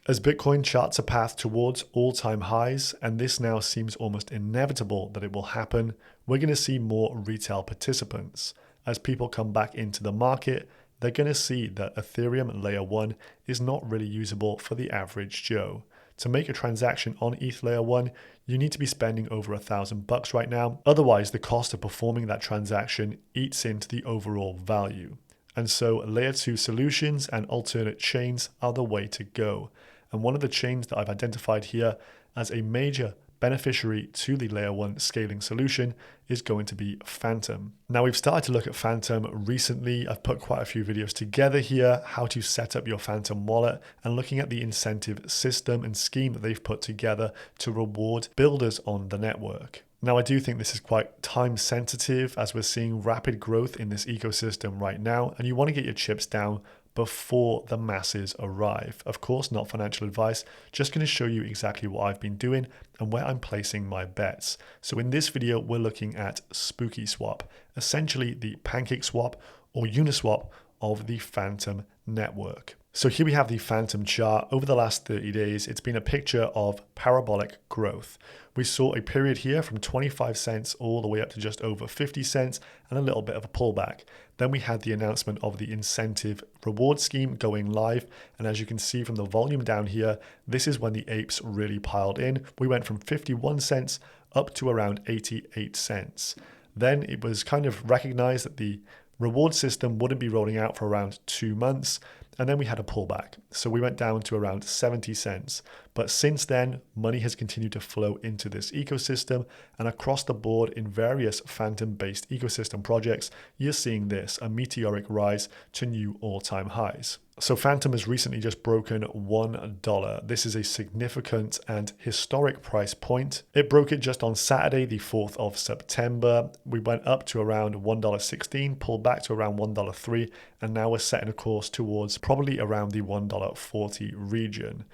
As Bitcoin charts a path towards all-time highs, and this now seems almost inevitable that it will happen, we're going to see more retail participants. As people come back into the market, they're going to see that Ethereum Layer 1 is not really usable for the average Joe. To make a transaction on ETH Layer 1, you need to be spending over $1,000 right now. Otherwise, the cost of performing that transaction eats into the overall value. And so Layer 2 solutions and alternate chains are the way to go. And one of the chains that I've identified here as a major beneficiary to the Layer 1 scaling solution is going to be Fantom. Now, we've started to look at Fantom recently. I've put quite a few videos together here, how to set up your Fantom wallet and looking at the incentive system and scheme that they've put together to reward builders on the network. Now, I do think this is quite time sensitive as we're seeing rapid growth in this ecosystem right now, and you want to get your chips down before the masses arrive. Of course, not financial advice, just going to show you exactly what I've been doing and where I'm placing my bets. So in this video, we're looking at SpookySwap, essentially the PancakeSwap or Uniswap of the Fantom network. So here we have the Fantom chart. Over the last 30 days, it's been a picture of parabolic growth. We saw a period here from 25 cents all the way up to just over 50 cents and a little bit of a pullback. Then we had the announcement of the incentive reward scheme going live. And as you can see from the volume down here, this is when the apes really piled in. We went from 51 cents up to around 88 cents. Then it was kind of recognized that the reward system wouldn't be rolling out for around 2 months. And then we had a pullback. So we went down to around 70 cents. But since then, money has continued to flow into this ecosystem, and across the board in various Fantom-based ecosystem projects, you're seeing this, a meteoric rise to new all-time highs. So Fantom has recently just broken $1. This is a significant and historic price point. It broke it just on Saturday, the 4th of September. We went up to around $1.16, pulled back to around $1.03, and now we're setting a course towards probably around the $1.40 region.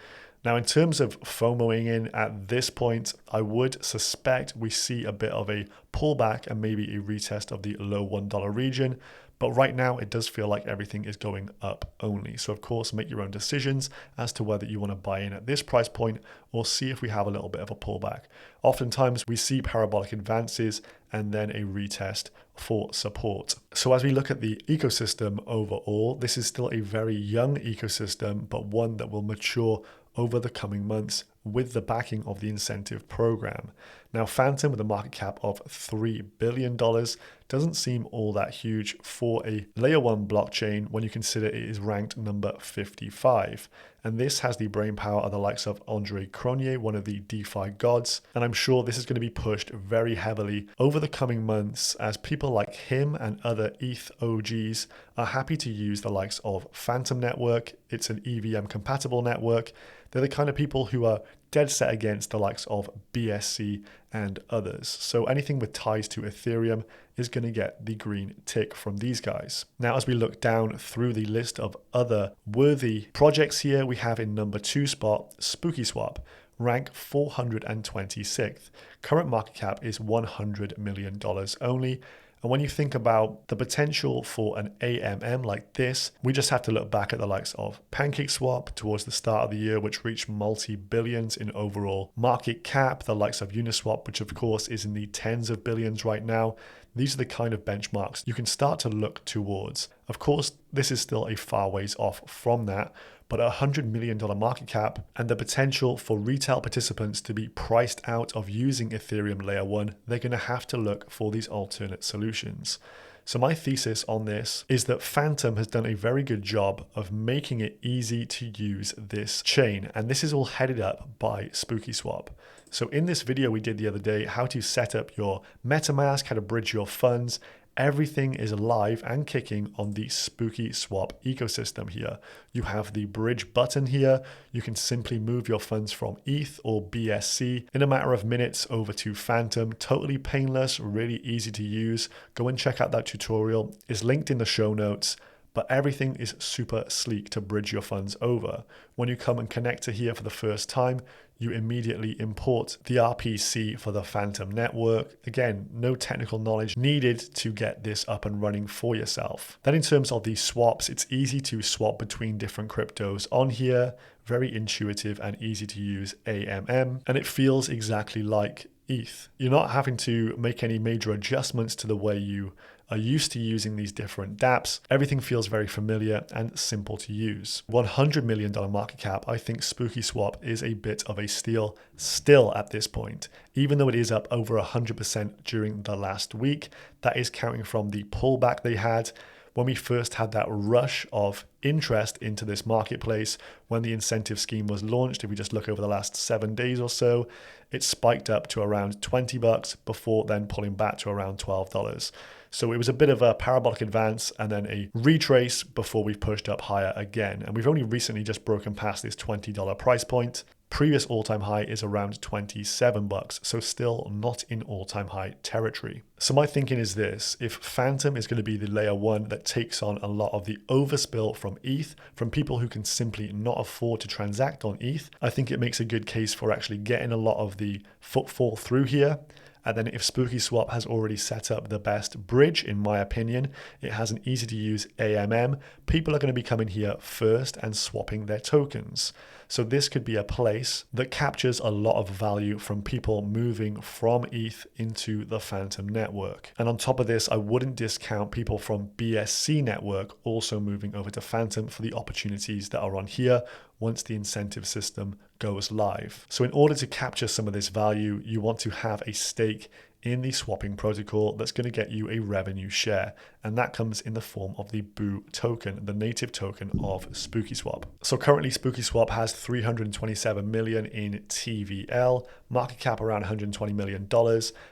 Now, in terms of FOMOing in at this point, I would suspect we see a bit of a pullback and maybe a retest of the low $1 region. But right now, it does feel like everything is going up only. So, of course, make your own decisions as to whether you want to buy in at this price point or see if we have a little bit of a pullback. Oftentimes, we see parabolic advances and then a retest for support. So as we look at the ecosystem overall, this is still a very young ecosystem, but one that will mature over the coming months with the backing of the incentive program. Now, Fantom with a market cap of $3 billion doesn't seem all that huge for a layer 1 blockchain when you consider it is ranked number 55. And this has the brainpower of the likes of Andre Cronje, one of the DeFi gods. And I'm sure this is going to be pushed very heavily over the coming months as people like him and other ETH OGs are happy to use the likes of Fantom Network. It's an EVM compatible network. They're the kind of people who are dead set against the likes of BSC and others. So anything with ties to Ethereum is going to get the green tick from these guys. Now, as we look down through the list of other worthy projects here, we have in number 2 spot, SpookySwap, rank 426th. Current market cap is $100 million only. And when you think about the potential for an AMM like this, we just have to look back at the likes of PancakeSwap towards the start of the year, which reached multi-billions in overall market cap, the likes of Uniswap, which of course is in the tens of billions right now. These are the kind of benchmarks you can start to look towards. Of course, this is still a far ways off from that, but a $100 million market cap and the potential for retail participants to be priced out of using Ethereum Layer 1, they're going to have to look for these alternate solutions. So my thesis on this is that Fantom has done a very good job of making it easy to use this chain, and this is all headed up by SpookySwap. So in this video we did the other day, how to set up your MetaMask, how to bridge your funds, everything is live and kicking on the SpookySwap ecosystem here. You have the bridge button here. You can simply move your funds from ETH or BSC in a matter of minutes over to Fantom. Totally painless, really easy to use. Go and check out that tutorial. It's linked in the show notes. but everything is super sleek to bridge your funds over. When you come and connect to here for the first time, you immediately import the RPC for the Fantom network. Again, no technical knowledge needed to get this up and running for yourself. Then in terms of these swaps, it's easy to swap between different cryptos on here. Very intuitive and easy to use AMM, and it feels exactly like ETH. You're not having to make any major adjustments to the way you are used to using these different dApps. Everything feels very familiar and simple to use. $100 million market cap. I think SpookySwap is a bit of a steal still at this point. Even though it is up over 100% during the last week, that is counting from the pullback they had when we first had that rush of interest into this marketplace. When the incentive scheme was launched, if we just look over the last 7 days or so, it spiked up to around $20 before then pulling back to around $12. So it was a bit of a parabolic advance and then a retrace before we pushed up higher again. And we've only recently just broken past this $20 price point. Previous all-time high is around $27, so still not in all-time high territory. So my thinking is this: if Fantom is going to be the layer one that takes on a lot of the overspill from ETH, from people who can simply not afford to transact on ETH, I think it makes a good case for actually getting a lot of the footfall through here. And then if SpookySwap has already set up the best bridge, in my opinion, it has an easy to use AMM, people are going to be coming here first and swapping their tokens. So this could be a place that captures a lot of value from people moving from ETH into the Fantom network. And on top of this, I wouldn't discount people from BSC network also moving over to Fantom for the opportunities that are on here once the incentive system goes live. So in order to capture some of this value, you want to have a stake in the swapping protocol that's going to get you a revenue share. And that comes in the form of the BOO token, the native token of SpookySwap. So currently SpookySwap has 327 million in TVL, market cap around $120 million,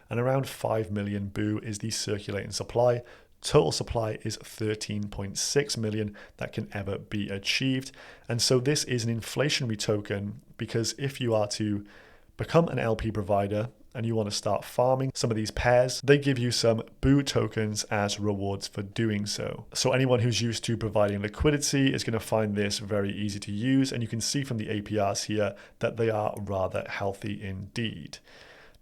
and around 5 million BOO is the circulating supply. Total supply is 13.6 million that can ever be achieved. And so this is an inflationary token, because if you are to become an LP provider and you want to start farming some of these pairs, they give you some BOO tokens as rewards for doing so. So anyone who's used to providing liquidity is going to find this very easy to use. And you can see from the APRs here that they are rather healthy indeed.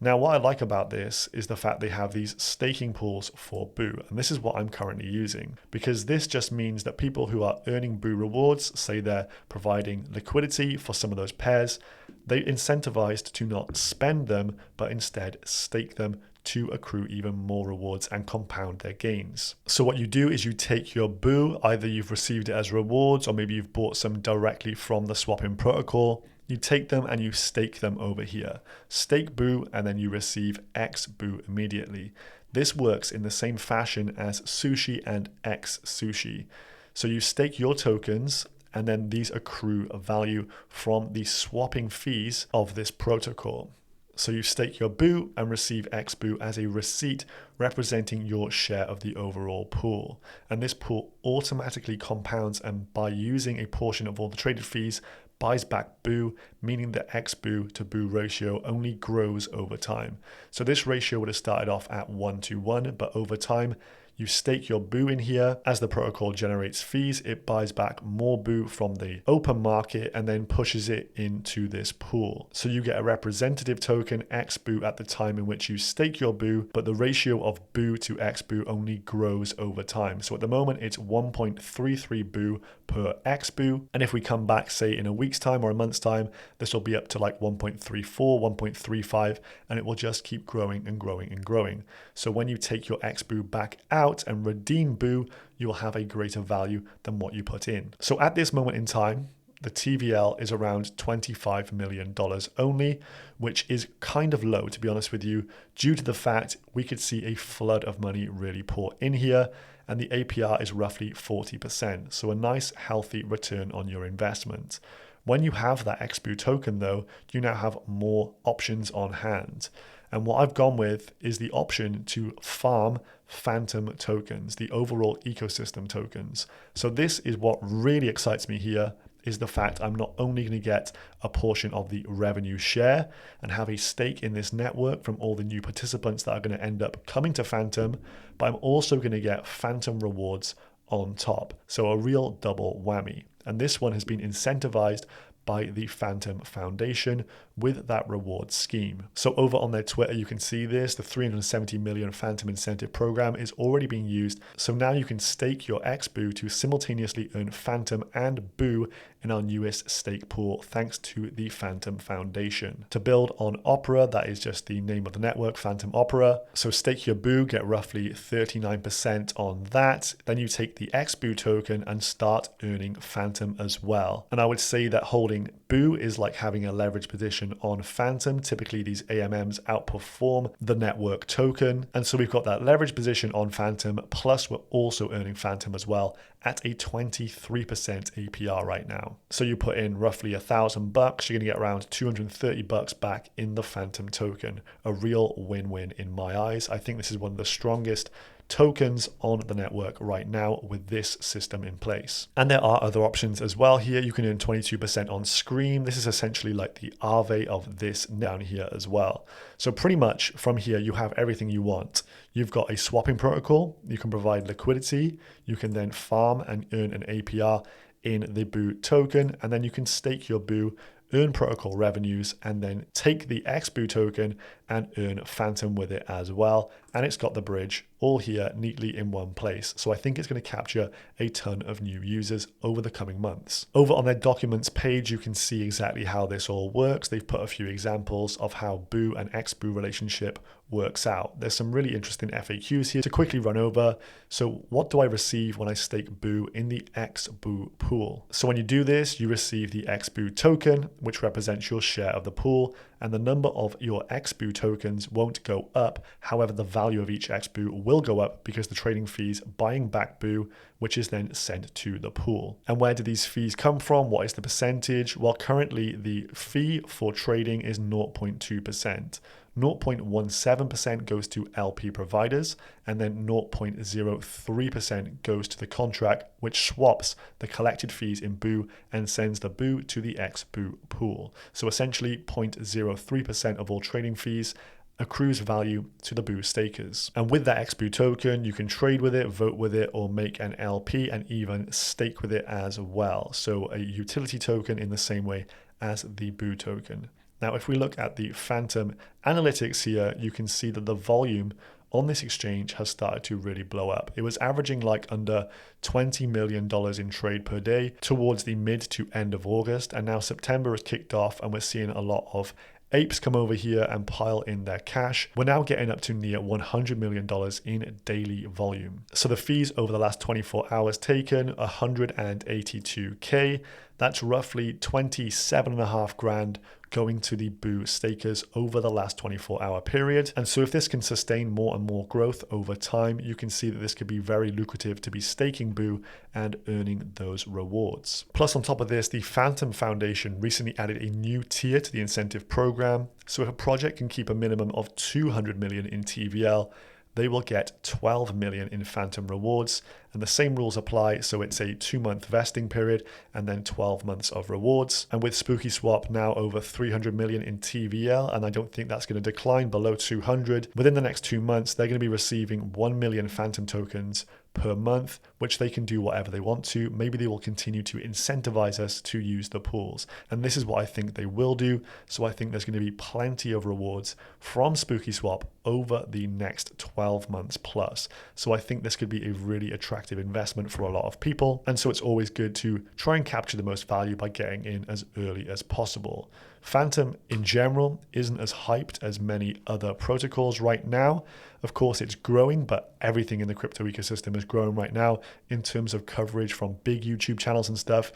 Now, what I like about this is the fact they have these staking pools for BOO, and this is what I'm currently using, because this just means that people who are earning BOO rewards, say they're providing liquidity for some of those pairs, they're incentivized to not spend them, but instead stake them to accrue even more rewards and compound their gains. So what you do is you take your BOO, either you've received it as rewards or maybe you've bought some directly from the swapping protocol. You take them and you stake them over here. Stake BOO and then you receive xBOO immediately. This works in the same fashion as Sushi and xSushi. So you stake your tokens and then these accrue a value from the swapping fees of this protocol. So you stake your BOO and receive xBOO as a receipt representing your share of the overall pool. And this pool automatically compounds, and by using a portion of all the traded fees, buys back BOO, meaning the xBOO to BOO ratio only grows over time. So this ratio would have started off at 1:1, but over time, you stake your BOO in here. As the protocol generates fees, it buys back more BOO from the open market and then pushes it into this pool. So you get a representative token, xBOO, at the time in which you stake your BOO, but the ratio of BOO to xBOO only grows over time. So at the moment, it's 1.33 BOO per xBOO. And if we come back, say in a week's time or a month's time, this will be up to like 1.34, 1.35, and it will just keep growing and growing and growing. So when you take your xBOO back out and redeem BOO, you will have a greater value than what you put in. So at this moment in time, the TVL is around $25 million only, which is kind of low, to be honest with you, due to the fact we could see a flood of money really pour in here, and the APR is roughly 40%. So a nice, healthy return on your investment. When you have that xBOO token, though, you now have more options on hand. And what I've gone with is the option to farm Fantom tokens, the overall ecosystem tokens. So this is what really excites me here, is the fact I'm not only going to get a portion of the revenue share and have a stake in this network from all the new participants that are going to end up coming to Fantom, but I'm also going to get Fantom rewards on top. So a real double whammy. And this one has been incentivized by the Fantom Foundation with that reward scheme. So over on their Twitter, you can see this. The 370 million Fantom incentive program is already being used. So now you can stake your xBOO to simultaneously earn Fantom and BOO in our newest stake pool, thanks to the Fantom Foundation. To build on Opera, that is just the name of the network, Fantom Opera. So stake your BOO, get roughly 39% on that. Then you take the xBOO token and start earning Fantom as well. And I would say that holding BOO is like having a leverage position on Fantom. Typically these AMMs outperform the network token. And so we've got that leverage position on Fantom, plus we're also earning Fantom as well at a 23% APR right now. So you put in roughly $1,000, you're gonna get around $230 back in the Fantom token. A real win-win in my eyes. I think this is one of the strongest tokens on the network right now with this system in place. And there are other options as well here. You can earn 22% on Scream. This is essentially like the Aave of this down here as well. So pretty much from here, you have everything you want. You've got a swapping protocol. You can provide liquidity. You can then farm and earn an APR in the BOO token. And then you can stake your BOO, earn protocol revenues, and then take the xBOO token and earn Fantom with it as well. And it's got the bridge all here neatly in one place. So I think it's going to capture a ton of new users over the coming months. Over on their documents page, you can see exactly how this all works. They've put a few examples of how BOO and xBOO relationship works out. There's some really interesting FAQs here to quickly run over. So what do I receive when I stake BOO in the xBOO pool? So when you do this, you receive the xBOO token, which represents your share of the pool, and the number of your xBOO tokens won't go up. However, the value of each xBOO will go up because the trading fees buying back BOO, which is then sent to the pool. And where do these fees come from? What is the percentage? Well, currently the fee for trading is 0.2%. 0.17% goes to LP providers, and then 0.03% goes to the contract, which swaps the collected fees in BOO and sends the BOO to the xBOO pool. So essentially 0.03% of all trading fees accrues value to the BOO stakers. And with that xBOO token, you can trade with it, vote with it, or make an LP and even stake with it as well. So a utility token in the same way as the BOO token. Now, if we look at the Fantom Analytics here, you can see that the volume on this exchange has started to really blow up. It was averaging like under $20 million in trade per day towards the mid to end of August. And now September has kicked off and we're seeing a lot of apes come over here and pile in their cash. We're now getting up to near $100 million in daily volume. So the fees over the last 24 hours taken, 182K. That's roughly 27.5 grand going to the BOO stakers over the last 24-hour period. And so if this can sustain more and more growth over time, you can see that this could be very lucrative to be staking BOO and earning those rewards. Plus, on top of this, the Fantom Foundation recently added a new tier to the incentive program. So if a project can keep a minimum of 200 million in TVL, they will get 12 million in Fantom rewards, and the same rules apply. So it's a 2-month vesting period and then 12 months of rewards. And with SpookySwap now over 300 million in TVL, and I don't think that's going to decline below 200, within the next 2 months, they're going to be receiving 1 million Fantom tokens per month, which they can do whatever they want to. Maybe they will continue to incentivize us to use the pools. And this is what I think they will do. So I think there's going to be plenty of rewards from SpookySwap over the next 12 months plus. So I think this could be a really attractive investment for a lot of people. And so it's always good to try and capture the most value by getting in as early as possible. Fantom in general isn't as hyped as many other protocols right now. Of course, it's growing, but everything in the crypto ecosystem is growing right now in terms of coverage from big YouTube channels and stuff.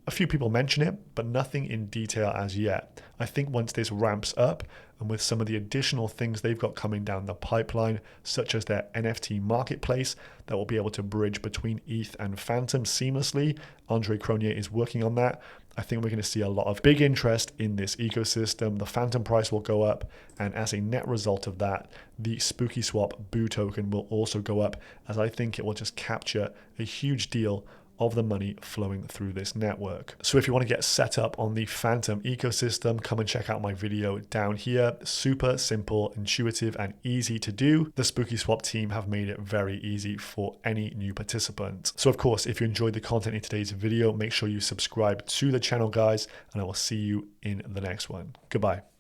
A few people mention it, but nothing in detail as yet. I think once this ramps up, and with some of the additional things they've got coming down the pipeline, such as their NFT marketplace that will be able to bridge between ETH and Fantom seamlessly, Andre Cronje is working on that. I think we're going to see a lot of big interest in this ecosystem. The Fantom price will go up, and as a net result of that, the SpookySwap BOO token will also go up, as I think it will just capture a huge deal of the money flowing through this network. So if you want to get set up on the Fantom ecosystem, come and check out my video down here. Super simple, intuitive, and easy to do. The SpookySwap team have made it very easy for any new participant. So of course, if you enjoyed the content in today's video, make sure you subscribe to the channel, guys, and I will see you in the next one. Goodbye.